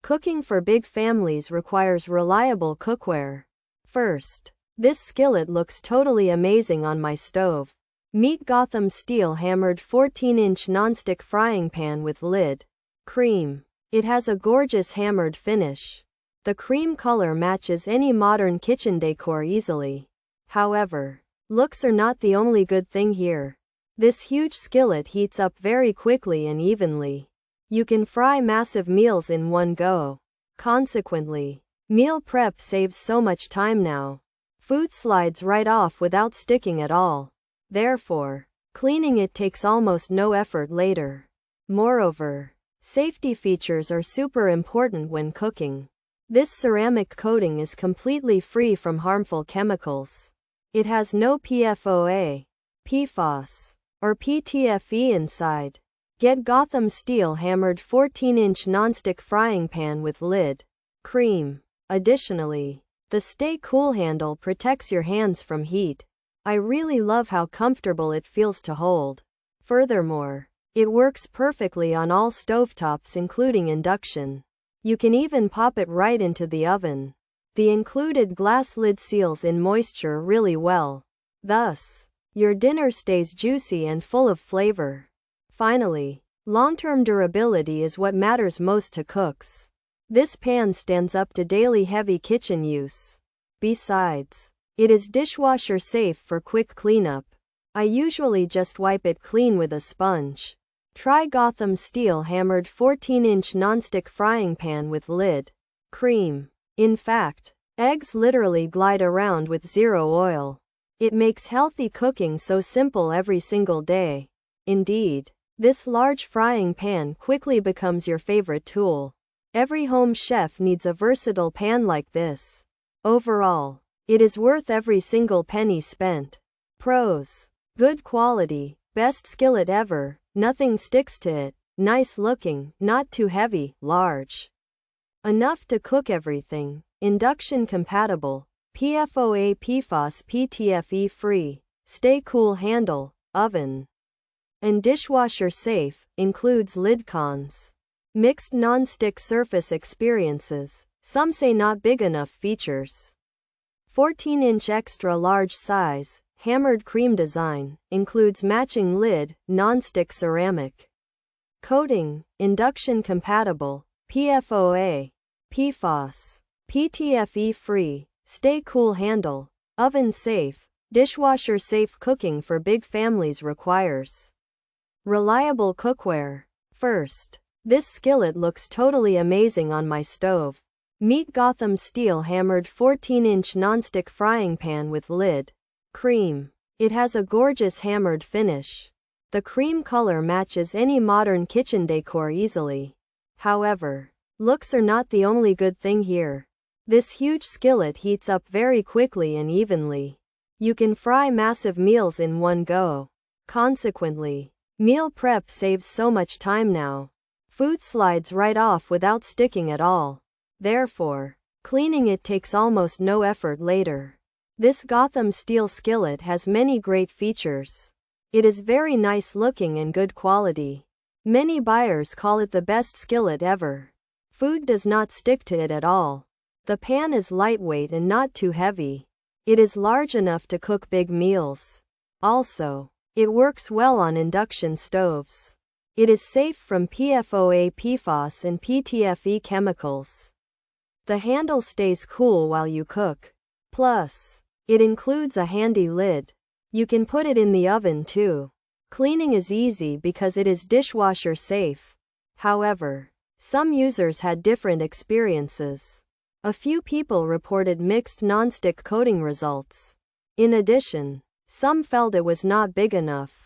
Cooking for big families requires reliable cookware. First, this skillet looks totally amazing on my stove. Meet Gotham Steel Hammered 14-inch nonstick frying pan with lid. Cream. It has a gorgeous hammered finish. The cream color matches any modern kitchen decor easily. However, looks are not the only good thing here. This huge skillet heats up very quickly and evenly. You can fry massive meals in one go. Consequently, meal prep saves so much time now. Food slides right off without sticking at all. Therefore, cleaning it takes almost no effort later. Moreover, safety features are super important when cooking. This ceramic coating is completely free from harmful chemicals. It has no PFOA, PFOS, or PTFE inside. Get Gotham Steel Hammered 14-inch nonstick frying pan with lid. Cream. Additionally, the Stay Cool handle protects your hands from heat. I really love how comfortable it feels to hold. Furthermore, it works perfectly on all stovetops including induction. You can even pop it right into the oven. The included glass lid seals in moisture really well. Thus, your dinner stays juicy and full of flavor. Finally, long-term durability is what matters most to cooks. This pan stands up to daily heavy kitchen use. Besides, it is dishwasher safe for quick cleanup. I usually just wipe it clean with a sponge. Try Gotham Steel Hammered 14-inch nonstick frying pan with lid. Cream. In fact, eggs literally glide around with zero oil. It makes healthy cooking so simple every single day. Indeed, this large frying pan quickly becomes your favorite tool. Every home chef needs a versatile pan like this. Overall, it is worth every single penny spent. Pros. Good quality, best skillet ever, nothing sticks to it, nice looking, not too heavy, large. Enough to cook everything, induction compatible, PFOA PFOS PTFE free, stay cool handle, oven. And dishwasher safe, includes lid. Cons. Mixed non-stick surface experiences, some say not big enough features. 14-inch extra large size, hammered cream design, includes matching lid, non-stick ceramic. Coating, induction compatible, PFOA, PFOS, PTFE free, stay cool handle, oven safe, dishwasher safe. Cooking for big families requires reliable cookware. First, this skillet looks totally amazing on my stove. Meet Gotham Steel Hammered 14-inch nonstick frying pan with lid. Cream. It has a gorgeous hammered finish. The cream color matches any modern kitchen decor easily. However, looks are not the only good thing here. This huge skillet heats up very quickly and evenly. You can fry massive meals in one go. Consequently, meal prep saves so much time now. Food slides right off without sticking at all. Therefore, cleaning it takes almost no effort later. This Gotham Steel skillet has many great features. It is very nice looking and good quality. Many buyers call it the best skillet ever. Food does not stick to it at all. The pan is lightweight and not too heavy. It is large enough to cook big meals. Also, it works well on induction stoves. It is safe from PFOA, PFOS and PTFE chemicals. The handle stays cool while you cook. Plus, it includes a handy lid. You can put it in the oven too. Cleaning is easy because it is dishwasher safe. However, some users had different experiences. A few people reported mixed nonstick coating results. In addition, some felt it was not big enough.